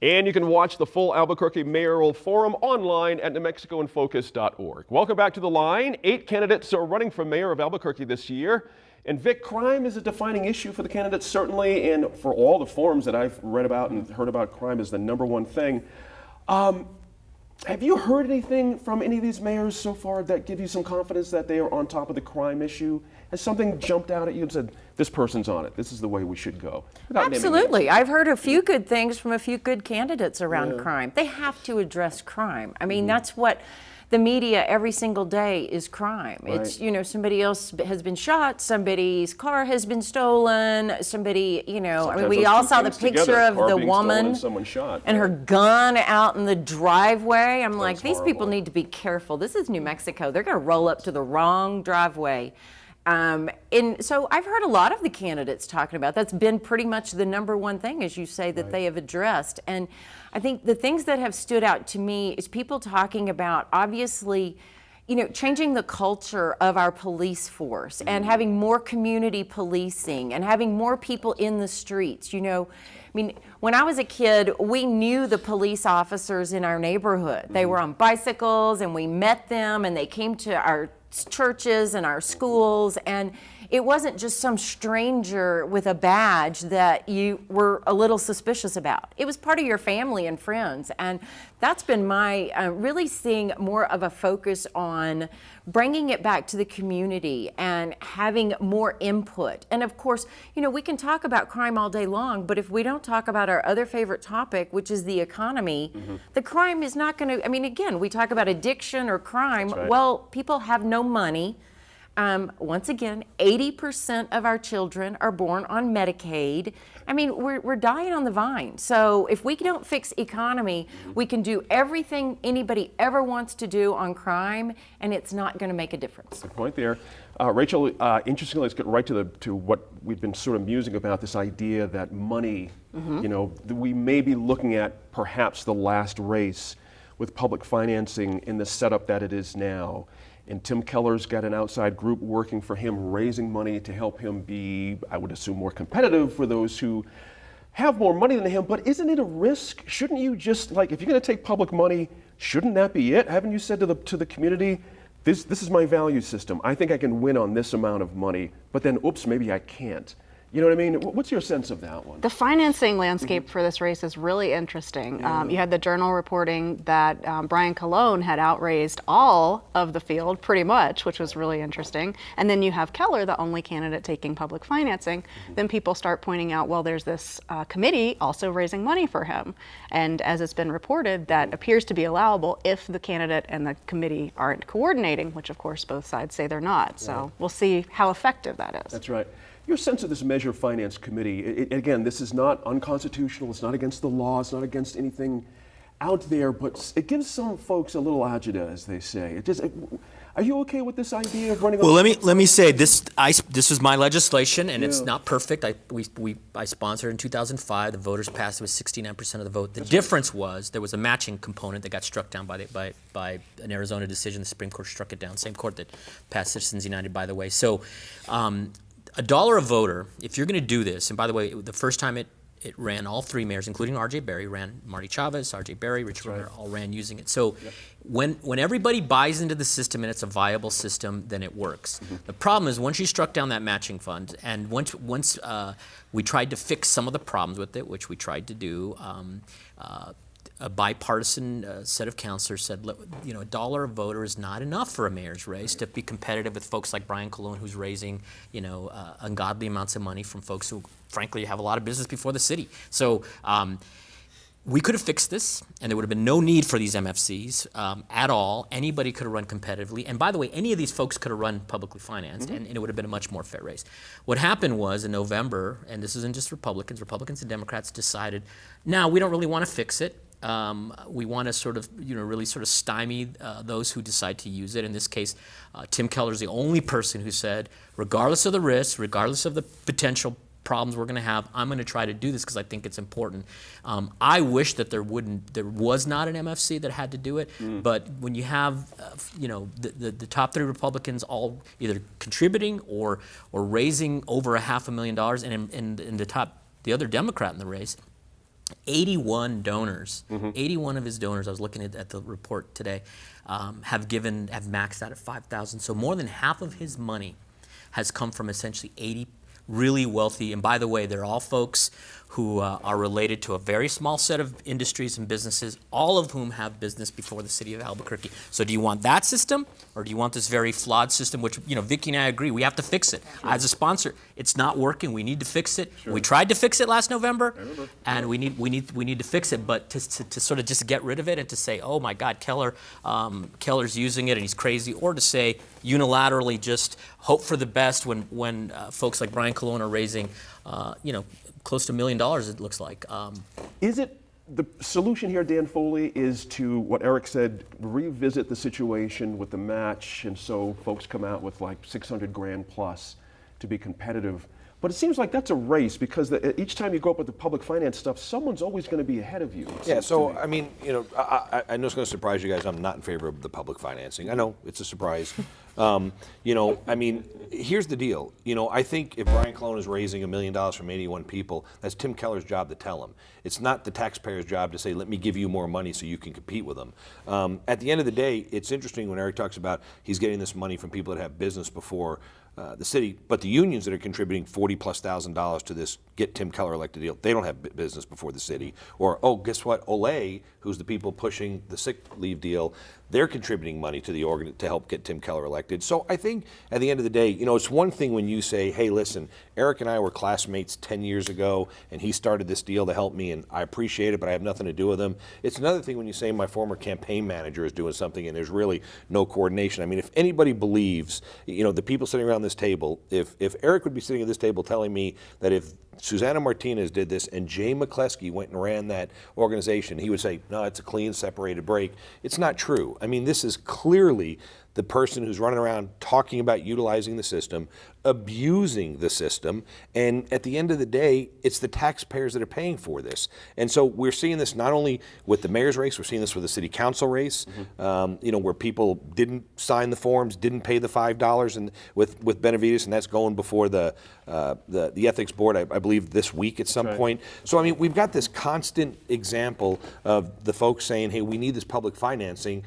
And you can watch the full Albuquerque Mayoral Forum online at newmexicoinfocus.org. Welcome back to The Line. 8 candidates are running for mayor of Albuquerque this year. And Vic, crime is a defining issue for the candidates, certainly, and for all the forums that I've read about and heard about, crime is the #1 thing. Have you heard anything from any of these mayors so far that give you some confidence that they are on top of the crime issue? Has something jumped out at you and said, this person's on it, this is the way we should go? Absolutely. I've heard a few good things from a few good candidates around crime. They have to address crime. I mean, that's what the media every single day is crime. Right. It's, you know, somebody else has been shot, somebody's car has been stolen, somebody, you know, Sometimes I mean, we those all two saw the things picture together, of car the being stolen woman and someone shot. and her gun out in the driveway. I'm like, these people horrible. need to be careful. This is New Mexico. They're going to roll up to the wrong driveway. And so I've heard a lot of the candidates talking about that's been pretty much the #1 thing, as you say, that they have addressed. And I think the things that have stood out to me is people talking about, obviously, you know, changing the culture of our police force and having more community policing and having more people in the streets. You know, I mean, when I was a kid, we knew the police officers in our neighborhood. They were on bicycles and we met them and they came to our churches and our schools, and it wasn't just some stranger with a badge that you were a little suspicious about. It was part of your family and friends, and that's been my really seeing more of a focus on bringing it back to the community and having more input. And of course, you know, we can talk about crime all day long, but if we don't talk about our other favorite topic, which is the economy, the crime is not going to, I mean, again, we talk about addiction or crime. That's right. Well, people have no money. Once again, 80% of our children are born on Medicaid. I mean, we're dying on the vine. So if we don't fix economy, we can do everything anybody ever wants to do on crime, and it's not going to make a difference. Good point there. Rachel, interestingly, let's get right to what we've been sort of musing about, this idea that money, you know, we may be looking at perhaps the last race with public financing in the setup that it is now. And Tim Keller's got an outside group working for him, raising money to help him be, I would assume, more competitive for those who have more money than him. But isn't it a risk? Shouldn't you just, like, if you're going to take public money, shouldn't that be it? Haven't you said to the community, this is my value system. I think I can win on this amount of money, but then, oops, maybe I can't. You know what I mean? What's your sense of that one? The financing landscape for this race is really interesting. You had the Journal reporting that Brian Colon had outraised all of the field, pretty much, which was really interesting. And then you have Keller, the only candidate taking public financing. Then people start pointing out, well, there's this committee also raising money for him. And as it's been reported, that appears to be allowable if the candidate and the committee aren't coordinating, which of course both sides say they're not. So we'll see how effective that is. That's right. Your sense of this Measure Finance Committee, again, this is not unconstitutional, it's not against the law, it's not against anything out there, but it gives some folks a little agita, as they say. Are you okay with this idea of running? Well, let me say this. This is my legislation, and it's not perfect. I sponsored it in 2005. The voters passed it with 69% of the vote. The difference was there was a matching component that got struck down by an Arizona decision. The Supreme Court struck it down. Same court that passed Citizens United, by the way. So. $1 a voter, if you're going to do this, and by the way, the first time it ran, all 3 mayors, including R.J. Berry, ran. Marty Chavez, R.J. Berry, Rich Reuter, all ran using it. So when everybody buys into the system and it's a viable system, then it works. The problem is once you struck down that matching fund, and once we tried to fix some of the problems with it, which we tried to do, a bipartisan set of counselors said, you know, $1 a voter is not enough for a mayor's race to be competitive with folks like Brian Colon, who's raising, you know, ungodly amounts of money from folks who, frankly, have a lot of business before the city. So we could have fixed this, and there would have been no need for these MFCs at all. Anybody could have run competitively. And by the way, any of these folks could have run publicly financed, and it would have been a much more fair race. What happened was in November, and this isn't just Republicans and Democrats decided, now we don't really want to fix it. We want to sort of, you know, really sort of stymie those who decide to use it. In this case, Tim Keller is the only person who said, regardless of the risks, regardless of the potential problems we're going to have, I'm going to try to do this because I think it's important. I wish that there was not an MFC that had to do it, but when you have, you know, the top 3 Republicans all either contributing or raising over $500,000, and in the other Democrat in the race, 81 donors. 81 of his donors, I was looking at the report today, have maxed out at 5,000. So more than half of his money has come from essentially 80 really wealthy, and by the way, they're all folks who are related to a very small set of industries and businesses, all of whom have business before the city of Albuquerque. So do you want that system, or do you want this very flawed system, which, Vicki and I agree, we have to fix it. As a sponsor, it's not working, we need to fix it. We tried to fix it last November, and we need to fix it, but to sort of just get rid of it and to say, oh my God, Keller's using it and he's crazy, or to say unilaterally just hope for the best when folks like Brian Colon are raising, close to $1 million, it looks like. Is it the solution here, Dan Foley, is to what Eric said, revisit the situation with the match, and so folks come out with like 600 grand plus to be competitive? But it seems like that's a race, because each time you go up with the public finance stuff, someone's always going to be ahead of you. Yeah, so I mean, I know it's going to surprise you guys. I'm not in favor of the public financing. I know it's a surprise. I mean, here's the deal. I think if Brian Colon is raising $1 million from 81 people, that's Tim Keller's job to tell him. It's not the taxpayer's job to say, let me give you more money so you can compete with them. At the end of the day, it's interesting when Eric talks about he's getting this money from people that have business before the city, but the unions that are contributing $40,000+ to this get Tim Keller elected deal, they don't have business before the city. Or, oh, guess what? Olay, who's the people pushing the sick leave deal, they're contributing money to the organ to help get Tim Keller elected. So I think at the end of the day, it's one thing when you say, hey, listen, Eric and I were classmates 10 years ago, and he started this deal to help me, and I appreciate it, but I have nothing to do with him. It's another thing when you say my former campaign manager is doing something and there's really no coordination. I mean, if anybody believes, the people sitting around this table, if Eric would be sitting at this table telling me that if Susana Martinez did this and Jay McCleskey went and ran that organization, he would say, no, it's a clean, separated break. It's not true. I mean, this is clearly the person who's running around talking about utilizing the system, abusing the system, and at the end of the day, it's the taxpayers that are paying for this. And so we're seeing this not only with the mayor's race, we're seeing this with the city council race, where people didn't sign the forms, didn't pay the $5 and with Benavides, and that's going before the ethics board, I believe, this week at some point. So, I mean, we've got this constant example of the folks saying, hey, we need this public financing.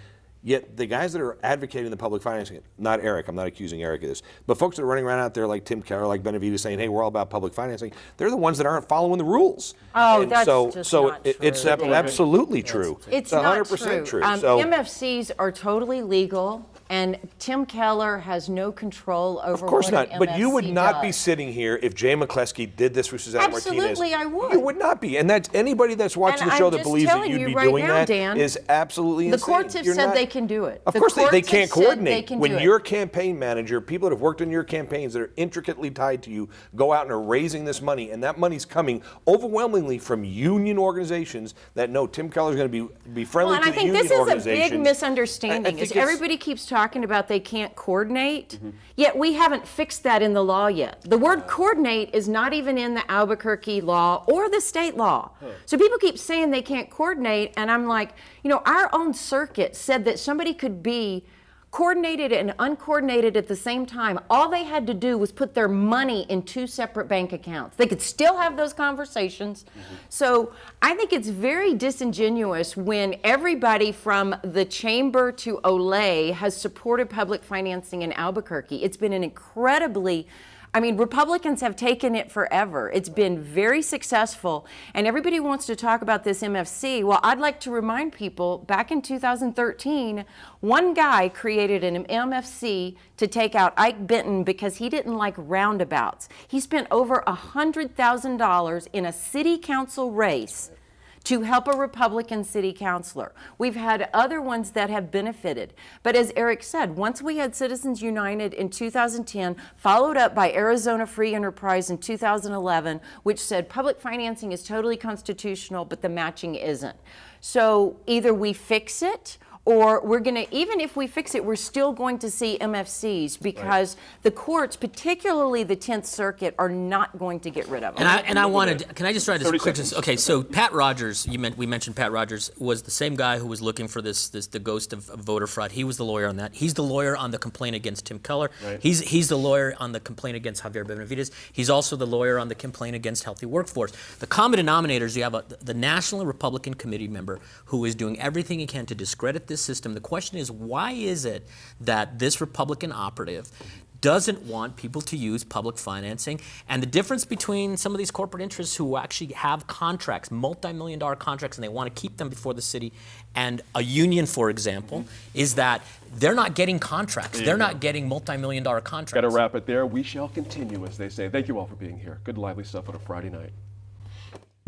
Yet the guys that are advocating the public financing, not Eric, I'm not accusing Eric of this, but folks that are running around out there like Tim Keller, like Benavides saying, hey, we're all about public financing, they're the ones that aren't following the rules. Oh, And that's so, just so not it's true. absolutely true. It's not 100% true. MFCs are totally legal, and Tim Keller has no control over Of course what not. an But you would MFC not be does. sitting here if Jay McCleskey did this for Susana Martinez. Absolutely, I would. You would not be. And that's anybody that's watching And the show I'm that just believes that telling you'd you be right doing now, that Dan, is absolutely The insane. courts have You're said not- they can do it. Of The course they courts have can't said they coordinate. can When do it. your campaign manager, people that have worked on your campaigns that are intricately tied to you, go out and are raising this money, and that money's coming overwhelmingly from union organizations that know Tim Keller's going to be friendly Well, and to I the think union this is a organizations. big misunderstanding. I think Is it's- everybody keeps talking about they can't coordinate, yet we haven't fixed that in the law yet. The word coordinate is not even in the Albuquerque law or the state law. So people keep saying they can't coordinate, and I'm like, our own circuit said that somebody could be coordinated and uncoordinated at the same time. All they had to do was put their money in two separate bank accounts. They could still have those conversations. So I think it's very disingenuous when everybody from the chamber to Olay has supported public financing in Albuquerque. It's been an incredibly Republicans have taken it forever. It's been very successful, and everybody wants to talk about this MFC. Well, I'd like to remind people, back in 2013, one guy created an MFC to take out Ike Benton because he didn't like roundabouts. He spent over $100,000 in a city council race to help a Republican city councilor. We've had other ones that have benefited. But as Eric said, once we had Citizens United in 2010, followed up by Arizona Free Enterprise in 2011, which said public financing is totally constitutional, but the matching isn't. So either we fix it, or we're going to, even if we fix it, we're still going to see MFCs because the courts, particularly the 10th Circuit, are not going to get rid of them. And I wanted, can I just try this 30 quick? seconds. Okay, so Pat Rogers, we mentioned Pat Rogers was the same guy who was looking for the ghost of voter fraud. He was the lawyer on that. He's the lawyer on the complaint against Tim Keller. Right. He's the lawyer on the complaint against Javier Benavides. He's also the lawyer on the complaint against Healthy Workforce. The common denominators, you have the National Republican Committee member who is doing everything he can to discredit this system. The question is, why is it that this Republican operative doesn't want people to use public financing? And the difference between some of these corporate interests who actually have contracts, multi-million-dollar contracts, and they want to keep them before the city, and a union, for example, is that they're not getting contracts. They're not getting multi-million-dollar contracts. Got to wrap it there. We shall continue, as they say. Thank you all for being here. Good lively stuff on a Friday night.